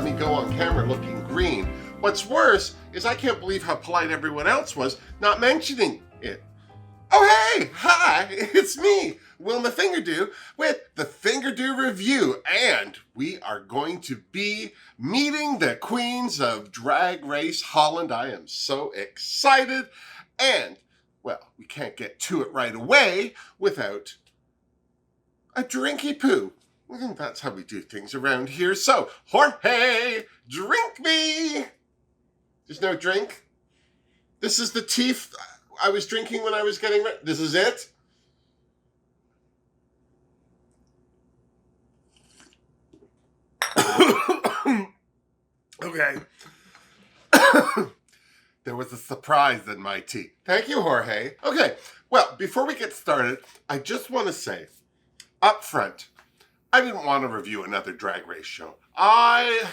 let me go on camera looking green. What's worse is I can't believe how polite everyone else was not mentioning it. Oh hey, hi, it's me, Wilma Fingerdoo, with the Fingerdoo Review, and we are going to be meeting the queens of Drag Race Holland. I am so excited, and, well, we can't get to it right away without a drinky poo. I think that's how we do things around here. So, Jorge, drink me! There's no drink? This is the tea I was drinking when I was getting ready. This is it? Okay. There was a surprise in my tea. Thank you, Jorge. Okay, well, before we get started, I just want to say, up front, I didn't want to review another Drag Race show. I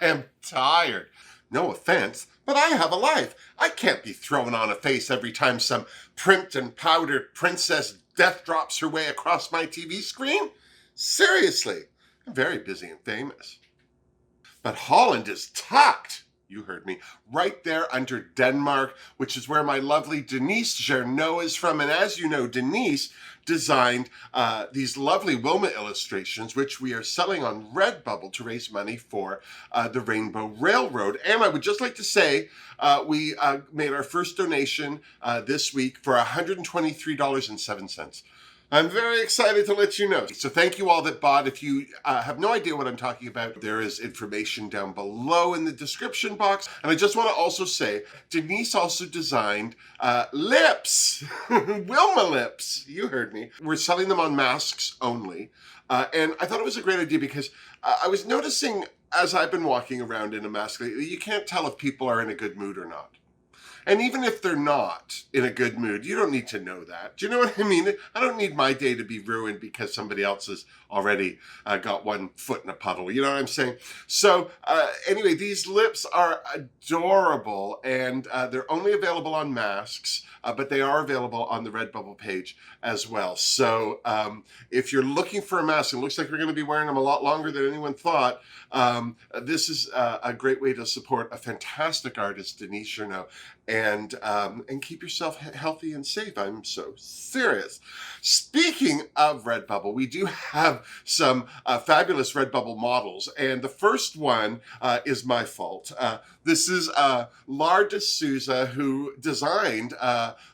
am tired. No offense, but I have a life. I can't be throwing on a face every time some primped and powdered princess death drops her way across my TV screen. Seriously, I'm very busy and famous. But Holland is tucked, you heard me, right there under Denmark, which is where my lovely Denise Jarneau is from. And as you know, Denise designed these lovely Wilma illustrations, which we are selling on Redbubble to raise money for the Rainbow Railroad. And I would just like to say, we made our first donation this week for $123.07. I'm very excited to let you know. So thank you all that bought. If you have no idea what I'm talking about, there is information down below in the description box. And I just want to also say, Denise also designed lips, Wilma lips. You heard me. We're selling them on masks only. And I thought it was a great idea because I was noticing as I've been walking around in a mask, you can't tell if people are in a good mood or not. And even if they're not in a good mood, you don't need to know that. Do you know what I mean? I don't need my day to be ruined because somebody else has already got one foot in a puddle. You know what I'm saying? So anyway, these lips are adorable, and they're only available on masks, but they are available on the Redbubble page as well. So if you're looking for a mask, and it looks like we're going to be wearing them a lot longer than anyone thought, this is a great way to support a fantastic artist, Denise Jarneau, and keep yourself healthy and safe. I'm so serious. Speaking of Redbubble, we do have some fabulous Redbubble models, and the first one is my fault. This is Lar de Souza, who designed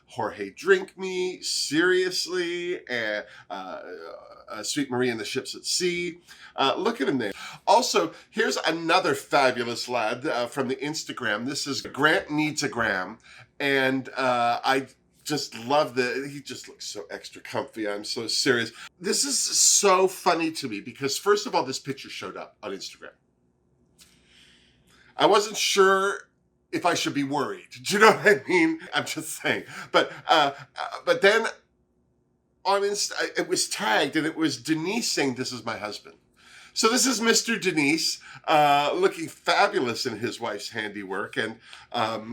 Jorge Drink Me, Seriously, and Sweet Marie and the Ships at Sea. Look at him there. Also, here's another fabulous lad from the Instagram. This is Grant Needs a Gram, and I just love he just looks so extra comfy. I'm so serious. This is so funny to me because, first of all, this picture showed up on Instagram. I wasn't sure if I should be worried. Do you know what I mean? I'm just saying. But then on Insta, it was tagged, and it was Denise saying, "This is my husband." So this is Mr. Denise, looking fabulous in his wife's handiwork, and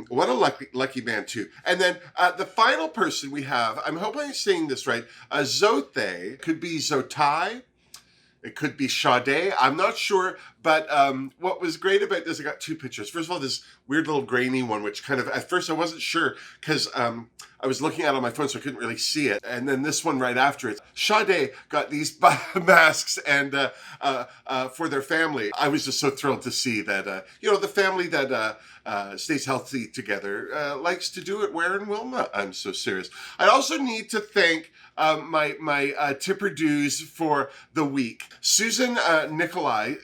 what a lucky man too. And then the final person we have, I'm hoping I'm saying this right, Zote, could be Zotai, it could be Sade, I'm not sure, but what was great about this, I got two pictures. First of all, this weird little grainy one, which kind of, at first I wasn't sure, because I was looking at it on my phone, so I couldn't really see it. And then this one right after it. Sade got these masks and for their family. I was just so thrilled to see that, the family that stays healthy together likes to do it wearing Wilma. I'm so serious. I also need to thank my tipper dues for the week. Susan Nikolai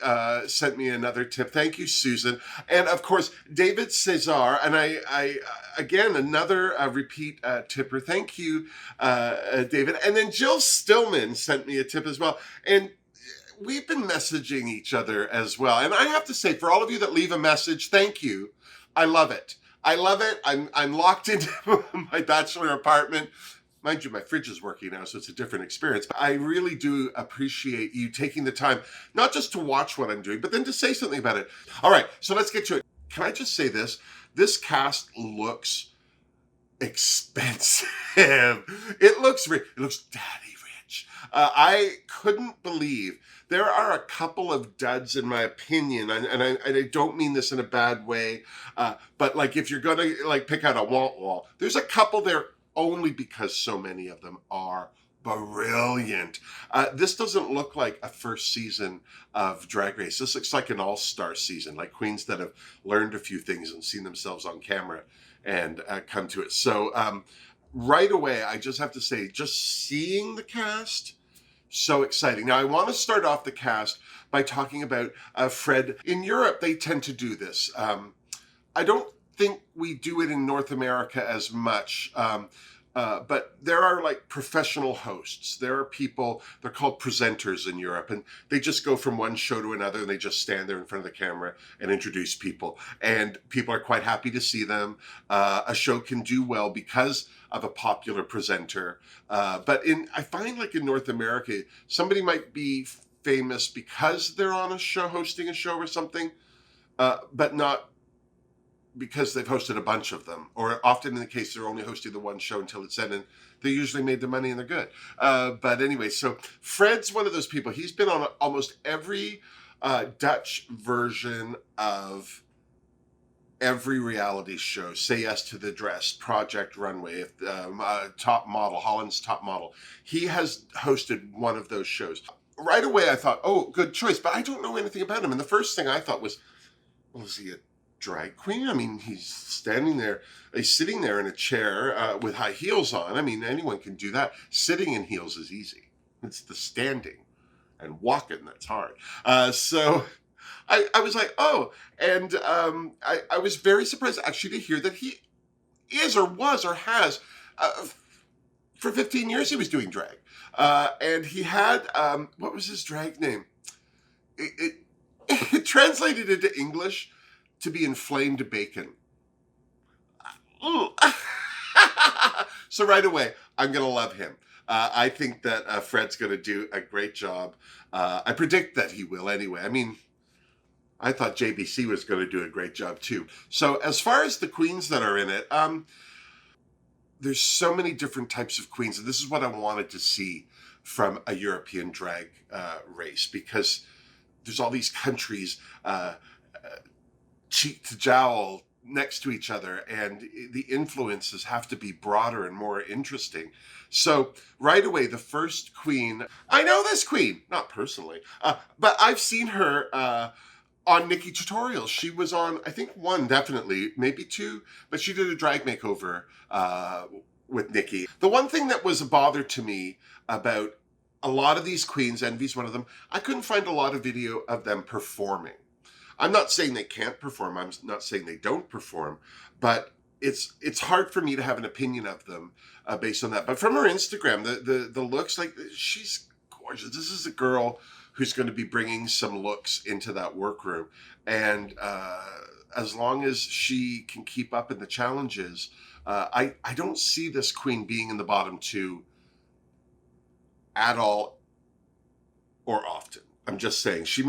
sent me another tip. Thank you, Susan. And of course, David Cesar, and I again, another repeat tipper. Thank you, David. And then Jill Stillman sent me a tip as well. And we've been messaging each other as well. And I have to say, for all of you that leave a message, thank you. I love it. I love it. I'm locked into my bachelor apartment. Mind you, my fridge is working now, so it's a different experience. But I really do appreciate you taking the time, not just to watch what I'm doing, but then to say something about it. All right, so let's get to it. Can I just say this? This cast looks expensive. It looks daddy rich. I couldn't believe there are a couple of duds in my opinion, and I don't mean this in a bad way, but like if you're gonna like pick out a wall, there's a couple there only because so many of them are brilliant. This doesn't look like a first season of Drag Race. This looks like an all-star season, like queens that have learned a few things and seen themselves on camera and come to it. So right away, I just have to say, just seeing the cast, so exciting. Now, I want to start off the cast by talking about Fred. In Europe, they tend to do this. I don't think we do it in North America as much. But there are like professional hosts. There are people, they're called presenters in Europe, and they just go from one show to another and they just stand there in front of the camera and introduce people. And people are quite happy to see them. A show can do well because of a popular presenter. But I find like in North America, somebody might be famous because they're on a show, hosting a show or something, but not because they've hosted a bunch of them, or often in the case they're only hosting the one show until it's ended. They usually made the money and they're good. But anyway, so Fred's one of those people. He's been on almost every Dutch version of every reality show. Say Yes to the Dress, Project Runway, Top Model, Holland's Top Model. He has hosted one of those shows. Right away I thought, oh, good choice, but I don't know anything about him. And the first thing I thought was, well, is he a drag queen? I mean, he's sitting there in a chair with high heels on. I mean, anyone can do that. Sitting in heels is easy. It's the standing and walking that's hard. So I was like, oh, and I was very surprised actually to hear that he is or was or has, for 15 years he was doing drag. And he had, what was his drag name? It translated into English to be inflamed bacon. So right away, I'm going to love him. I think that Fred's going to do a great job. I predict that he will anyway. I mean, I thought JBC was going to do a great job too. So as far as the queens that are in it, there's so many different types of queens. And this is what I wanted to see from a European drag race, because there's all these countries cheek to jowl next to each other, and the influences have to be broader and more interesting. So right away, the first queen, I know this queen, not personally, but I've seen her on Nikki tutorials. She was on, I think one, definitely, maybe two, but she did a drag makeover with Nikki. The one thing that was a bother to me about a lot of these queens, Envy's one of them, I couldn't find a lot of video of them performing. I'm not saying they can't perform. I'm not saying they don't perform, but it's hard for me to have an opinion of them based on that. But from her Instagram, the looks, like, she's gorgeous. This is a girl who's going to be bringing some looks into that workroom. And as long as she can keep up in the challenges, I don't see this queen being in the bottom two at all or often. I'm just saying she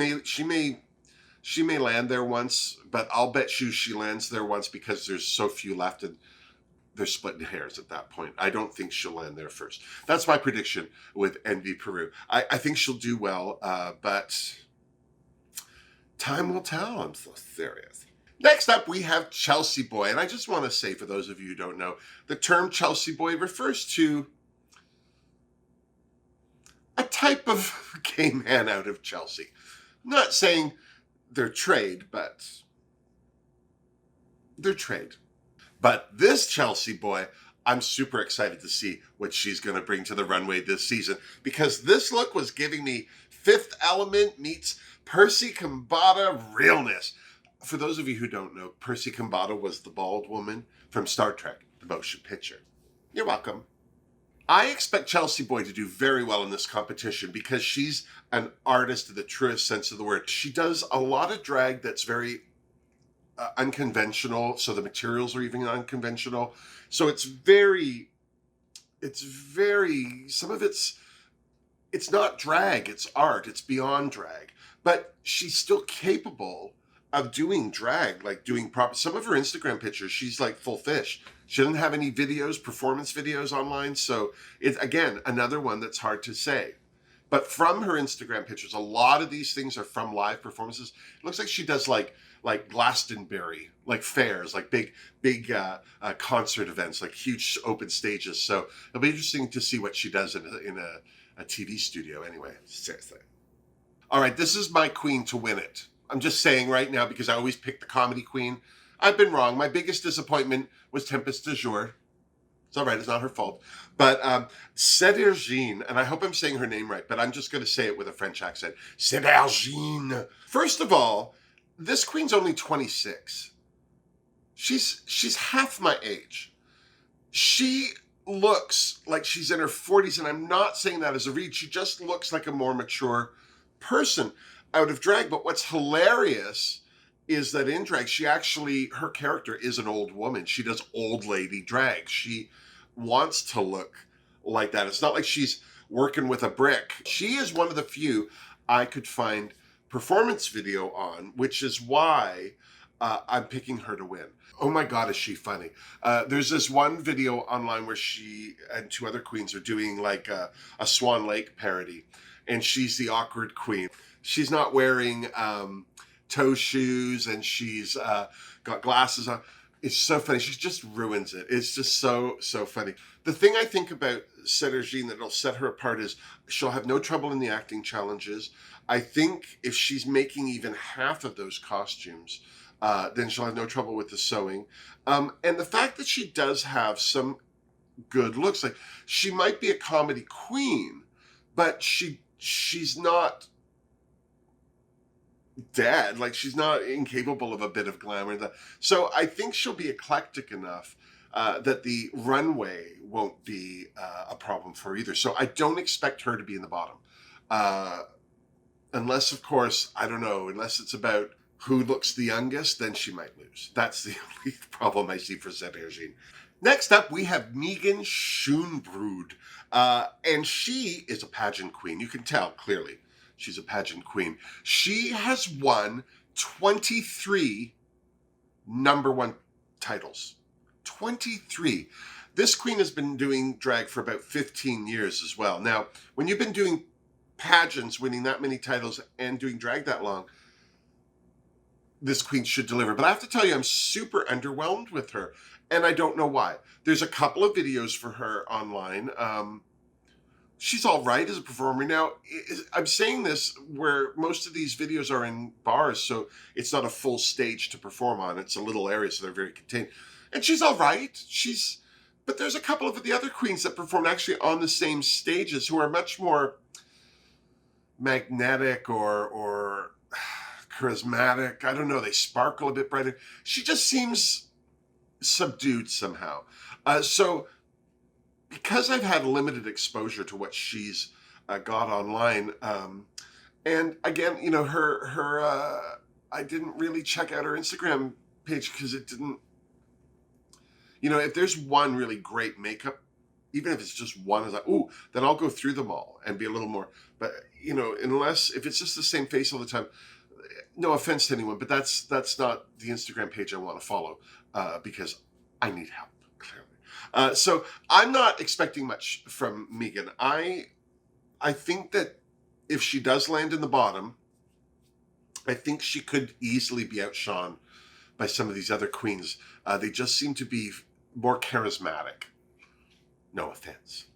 may land there once, but I'll bet you she lands there once because there's so few left and they're splitting hairs at that point. I don't think she'll land there first. That's my prediction with Envy Peru. I think she'll do well, but time will tell. I'm so serious. Next up, we have Chelsea Boy. And I just want to say, for those of you who don't know, the term Chelsea Boy refers to a type of gay man out of Chelsea. I'm not saying they're trade, but they're trade. But this Chelsea Boy, I'm super excited to see what she's going to bring to the runway this season, because this look was giving me Fifth Element meets Percy Kambata realness. For those of you who don't know, Percy Kambata was the bald woman from Star Trek, the motion picture. You're welcome. I expect Chelsea Boy to do very well in this competition because she's an artist in the truest sense of the word. She does a lot of drag that's very unconventional, so the materials are even unconventional. So it's very, some of it's not drag, it's art, it's beyond drag. But she's still capable of doing drag, like doing proper. Some of her Instagram pictures, she's like full fish. She doesn't have any videos, performance videos online. So it's, again, another one that's hard to say. But from her Instagram pictures, a lot of these things are from live performances. It looks like she does like Glastonbury, like fairs, like big concert events, like huge open stages. So it'll be interesting to see what she does in a TV studio. Anyway, seriously. All right, this is my queen to win it. I'm just saying right now because I always pick the comedy queen. I've been wrong. My biggest disappointment was Tempest du Jour. It's all right. It's not her fault. But Cédrine, and I hope I'm saying her name right, but I'm just going to say it with a French accent. Cédrine. First of all, this queen's only 26. She's half my age. She looks like she's in her 40s, and I'm not saying that as a read. She just looks like a more mature person out of drag. But what's hilarious is that in drag, her character is an old woman. She does old lady drag. She wants to look like that. It's not like she's working with a brick. She is one of the few I could find performance video on, which is why I'm picking her to win. Oh my God, is she funny. There's this one video online where she and two other queens are doing like a Swan Lake parody, and she's the awkward queen. She's not wearing toe shoes, and she's got glasses on. It's so funny. She just ruins it. It's just so funny. The thing I think about Cédrine that'll set her apart is she'll have no trouble in the acting challenges. I think if she's making even half of those costumes, then she'll have no trouble with the sewing. And the fact that she does have some good looks, like she might be a comedy queen, but she's not dead. Like she's not incapable of a bit of glamour. So I think she'll be eclectic enough that the runway won't be a problem for her either. So I don't expect her to be in the bottom. Unless, of course, I don't know, unless it's about who looks the youngest, then she might lose. That's the only problem I see for Cédrine. Next up, we have Megan Schoenbrod. And she is a pageant queen. You can tell, clearly. She's a pageant queen. She has won 23 number one titles. 23. This queen has been doing drag for about 15 years as well. Now, when you've been doing pageants, winning that many titles and doing drag that long, this queen should deliver. But I have to tell you, I'm super underwhelmed with her, and I don't know why. There's a couple of videos for her online. She's all right as a performer. Now, I'm saying this where most of these videos are in bars, so it's not a full stage to perform on. It's a little area, so they're very contained. And she's all right. But there's a couple of the other queens that perform actually on the same stages who are much more magnetic or charismatic. I don't know. They sparkle a bit brighter. She just seems subdued somehow. So because I've had limited exposure to what she's got online, and again, you know, I didn't really check out her Instagram page because it didn't, you know, if there's one really great makeup, even if it's just one, it's like, ooh, then I'll go through them all and be a little more. But, you know, if it's just the same face all the time, no offense to anyone, but that's not the Instagram page I want to follow because I need help, clearly. So I'm not expecting much from Megan. I think that if she does land in the bottom, I think she could easily be outshone by some of these other queens. They just seem to be more charismatic. No offense.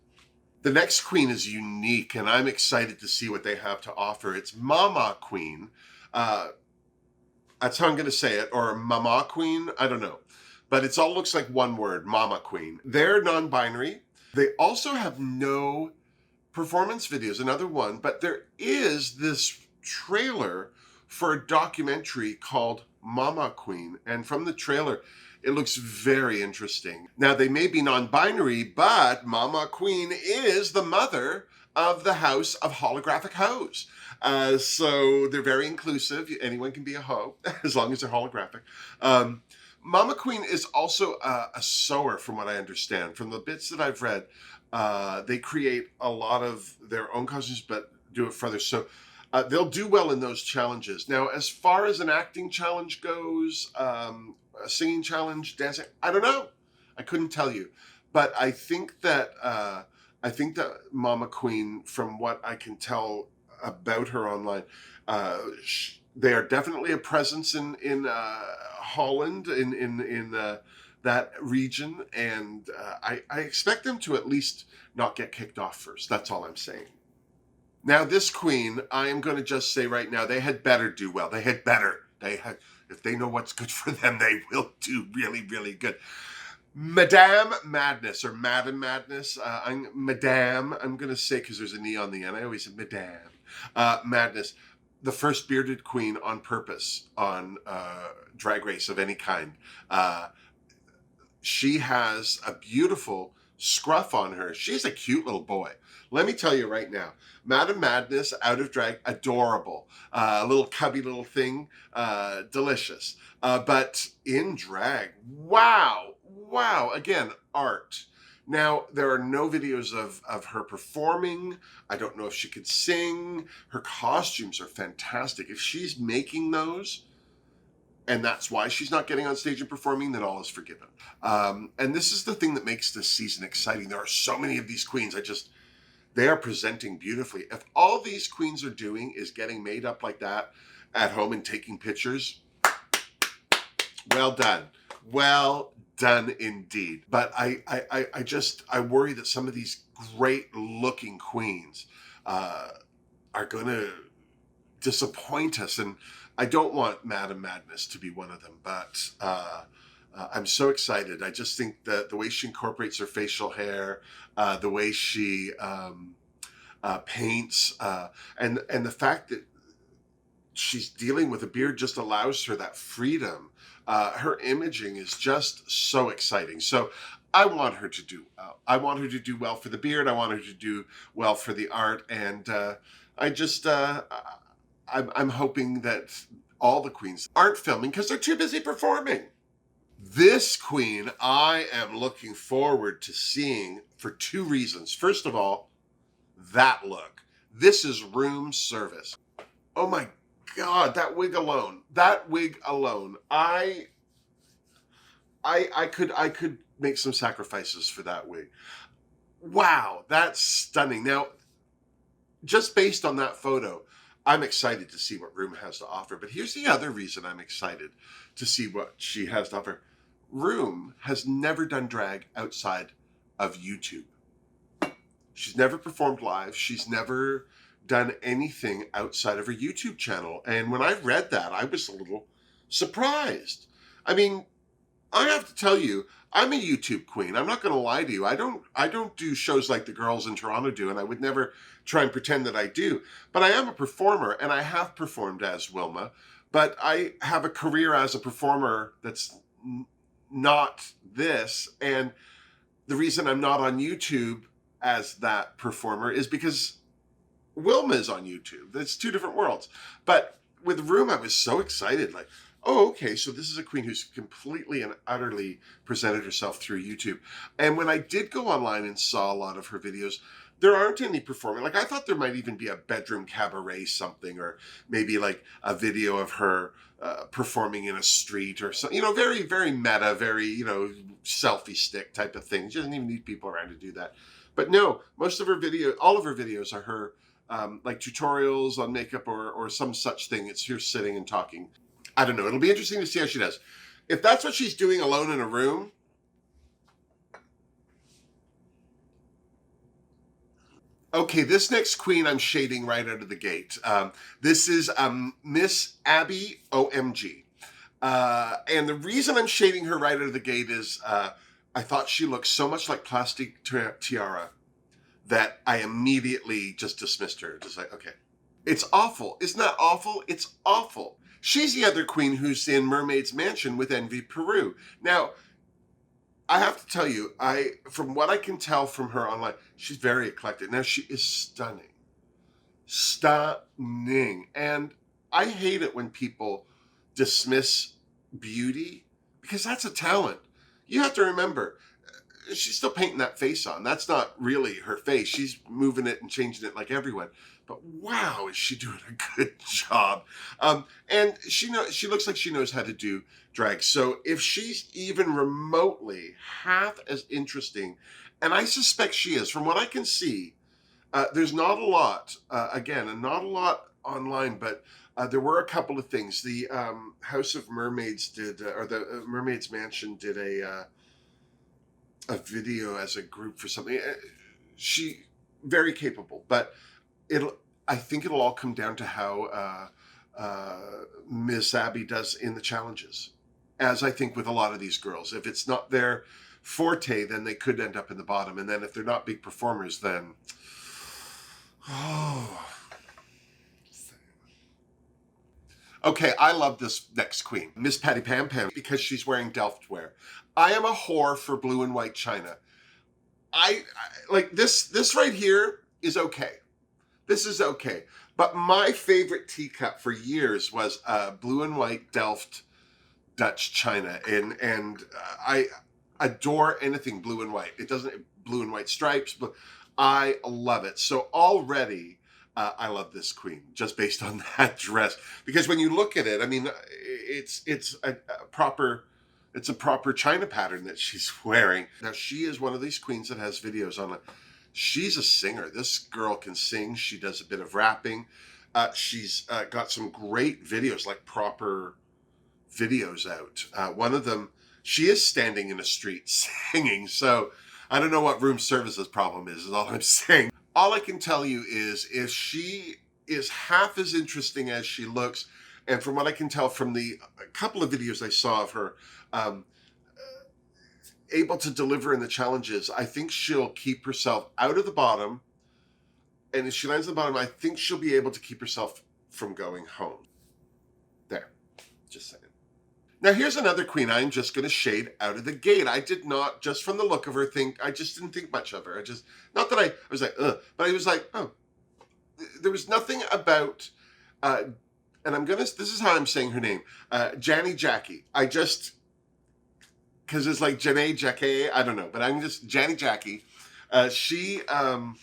The next queen is unique, and I'm excited to see what they have to offer. It's Mama Queen. That's how I'm going to say it, or Mama Queen. I don't know. But it all looks like one word, Mama Queen. They're non-binary. They also have no performance videos, another one. But there is this trailer for a documentary called Mama Queen. And from the trailer, it looks very interesting. Now, they may be non-binary, but Mama Queen is the mother of the house of holographic hoes. So they're very inclusive. Anyone can be a hoe, as long as they're holographic. Mama Queen is also a sewer, from what I understand. From the bits that I've read, they create a lot of their own costumes, but do it for others. So they'll do well in those challenges. Now, as far as an acting challenge goes, a singing challenge, dancing, I don't know. I couldn't tell you. But I think that I think that Mama Queen, from what I can tell about her online, they are definitely a presence in Holland, in that region, and I expect them to at least not get kicked off first. That's all I'm saying. Now, this queen, I am going to just say right now, they had better do well. They had better. They had, if they know what's good for them, they will do really, really good. Madame Madness, or Madam Madness. Madame, I'm going to say, because there's an E on the end. I always say Madame Madness. The first bearded queen on purpose on Drag Race of any kind. She has a beautiful scruff on her. She's a cute little boy. Let me tell you right now, Madam Madness out of drag, adorable. A little cubby little thing, delicious. But in drag, wow, wow. Again, art. Now, there are no videos of her performing. I don't know if she could sing. Her costumes are fantastic. If she's making those, and that's why she's not getting on stage and performing, then all is forgiven. And this is the thing that makes this season exciting. There are so many of these queens. They are presenting beautifully. If all these queens are doing is getting made up like that at home and taking pictures, well done. Well done indeed. But I worry that some of these great looking queens are going to disappoint us. And I don't want Madam Madness to be one of them, but I'm so excited. I just think that the way she incorporates her facial hair, the way she paints, and the fact that she's dealing with a beard just allows her that freedom. Her imaging is just so exciting. So I want her to do well. I want her to do well for the beard. I want her to do well for the art. And I'm hoping that all the queens aren't filming because they're too busy performing. This queen I am looking forward to seeing for two reasons. First of all, that look. This is room service. Oh my God, that wig alone. I could make some sacrifices for that wig. Wow, that's stunning. Now, just based on that photo, I'm excited to see what Room has to offer. But here's the other reason I'm excited to see what she has to offer. Room has never done drag outside of YouTube. She's never performed live. She's never done anything outside of her YouTube channel. And when I read that, I was a little surprised. I mean, I have to tell you, I'm a YouTube queen. I'm not going to lie to you. I don't do shows like the girls in Toronto do, and I would never try and pretend that I do. But I am a performer, and I have performed as Wilma. But I have a career as a performer that's not this. And the reason I'm not on YouTube as that performer is because Wilma is on YouTube. It's two different worlds. But with Room, I was so excited. Like, oh, okay, so this is a queen who's completely and utterly presented herself through YouTube. And when I did go online and saw a lot of her videos, there aren't any performing. Like, I thought there might even be a bedroom cabaret something, or maybe like a video of her performing in a street or something, very, very meta, very, selfie stick type of thing. She doesn't even need people around to do that. But no, most of her videos, all of her videos are her like tutorials on makeup or some such thing. It's her sitting and talking. I don't know. It'll be interesting to see how she does. If that's what she's doing alone in a room, okay, this next queen I'm shading right out of the gate. This is Miss Abby OMG. And the reason I'm shading her right out of the gate is I thought she looked so much like Plastic Tiara that I immediately just dismissed her. Just like, okay. It's awful. Isn't that awful? It's awful. She's the other queen who's in Mermaid's Mansion with Envy Peru. Now, I have to tell you, from what I can tell from her online, she's very eclectic. Now, she is stunning. Stunning. And I hate it when people dismiss beauty, because that's a talent. You have to remember, she's still painting that face on. That's not really her face. She's moving it and changing it like everyone. But wow, is she doing a good job. And she looks like she knows how to do drag. So if she's even remotely half as interesting And I suspect she is. From what I can see, there's not a lot, and not a lot online, but there were a couple of things. The House of Mermaids did, or the Mermaids Mansion did a video as a group for something. She very capable, but I think it'll all come down to how Miss Abby does in the challenges, as I think with a lot of these girls. If it's not their forte, then they could end up in the bottom, and then if they're not big performers, then okay, I love this next queen, Miss Patty Pam-Pam, because she's wearing Delft wear. I am a whore for blue and white china. I like this right here is okay. This is okay. But my favorite teacup for years was blue and white Delft Dutch china. And I adore anything blue and white. It doesn't, blue and white stripes, but I love it. So already I love this queen just based on that dress. Because when you look at it, I mean, it's a proper china pattern that she's wearing. Now, she is one of these queens that has videos on it. She's a singer. This girl can sing. She does a bit of rapping. She's got some great videos, like proper videos out. One of them, she is standing in a street singing. So I don't know what room service's problem is all I'm saying. All I can tell you is if she is half as interesting as she looks, and from what I can tell from the couple of videos I saw of her, able to deliver in the challenges, I think she'll keep herself out of the bottom. And if she lands at the bottom, I think she'll be able to keep herself from going home. There, just saying. Now here's another queen I'm just going to shade out of the gate. I did not, just from the look of her, I just didn't think much of her. Not that I was like, ugh, but I was like, oh. There was nothing about, and this is how I'm saying her name, Janie Jackie. Because it's like Janie Jackie, I don't know, but I'm just, Janie Jackie. From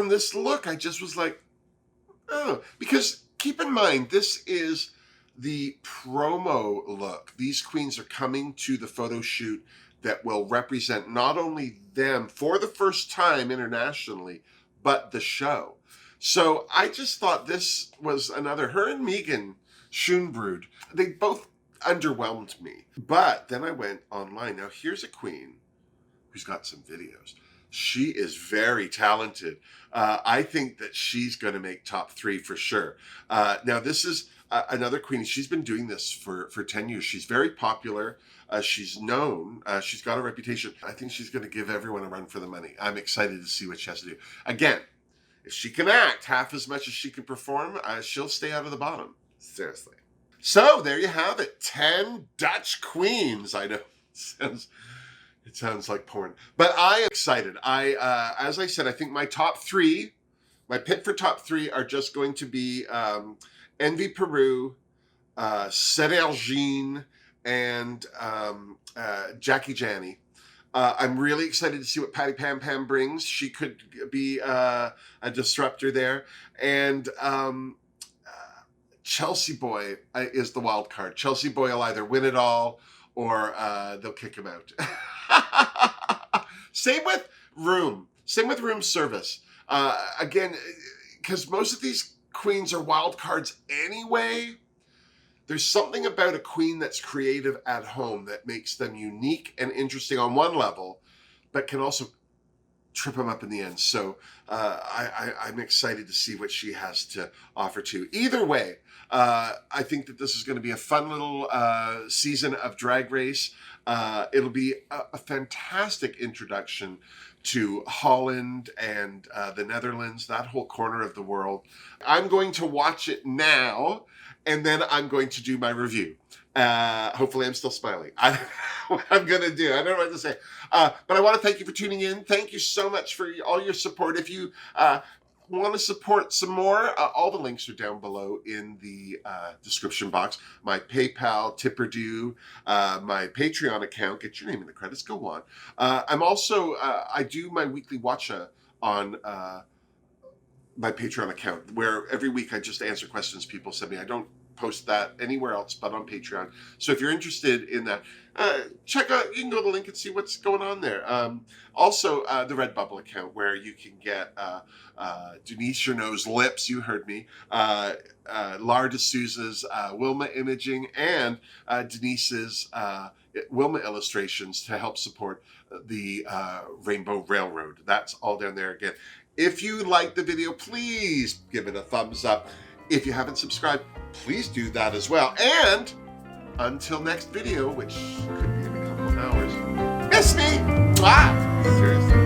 this look, I just was like, oh, because keep in mind, this is the promo look. These queens are coming to the photo shoot that will represent not only them for the first time internationally, but the show. So I just thought this was another, her and Megan Schoenbrod, they both underwhelmed me. But then I went online. Now here's a queen who's got some videos. She is very talented. I think that she's going to make top 3 for sure. Now this is another queen. She's been doing this for 10 years. She's very popular. She's known. She's got a reputation. I think she's going to give everyone a run for the money. I'm excited to see what she has to do. Again, if she can act half as much as she can perform, she'll stay out of the bottom. Seriously. So there you have it. 10 Dutch queens. I know it sounds like porn, but I am excited. As I said, I think my top 3, my pick for top 3 are just going to be Envy Peru, Sergine, and Jackie Janie. I'm really excited to see what Patty Pam-Pam brings. She could be a disruptor there. And Chelsea Boy is the wild card. Chelsea Boy will either win it all or they'll kick him out. Same with room service. Again, because most of these queens are wild cards anyway. There's something about a queen that's creative at home that makes them unique and interesting on one level, but can also trip them up in the end. So I'm excited to see what she has to offer too. Either way, I think that this is going to be a fun little season of Drag Race. It'll be a fantastic introduction to Holland and the Netherlands, that whole corner of the world. I'm going to watch it now, and then I'm going to do my review. Hopefully I'm still smiling. I don't know what I'm going to do. I don't know what to say. But I want to thank you for tuning in. Thank you so much for all your support. If you want to support some more, all the links are down below in the description box. My PayPal, Tipperdoo, my Patreon account. Get your name in the credits. Go on. I'm also, I do my weekly watcha on my Patreon account, where every week I just answer questions people send me. I don't post that anywhere else but on Patreon. So if you're interested in that, check out, you can go to the link and see what's going on there. Also, the Redbubble account where you can get Denise Cherneau's lips, you heard me, Lara D'Souza's Wilma imaging, and Denise's Wilma illustrations to help support the Rainbow Railroad. That's all down there again. If you like the video, please give it a thumbs up. If you haven't subscribed, please do that as well. And until next video, which could be in a couple of hours, miss me! Seriously.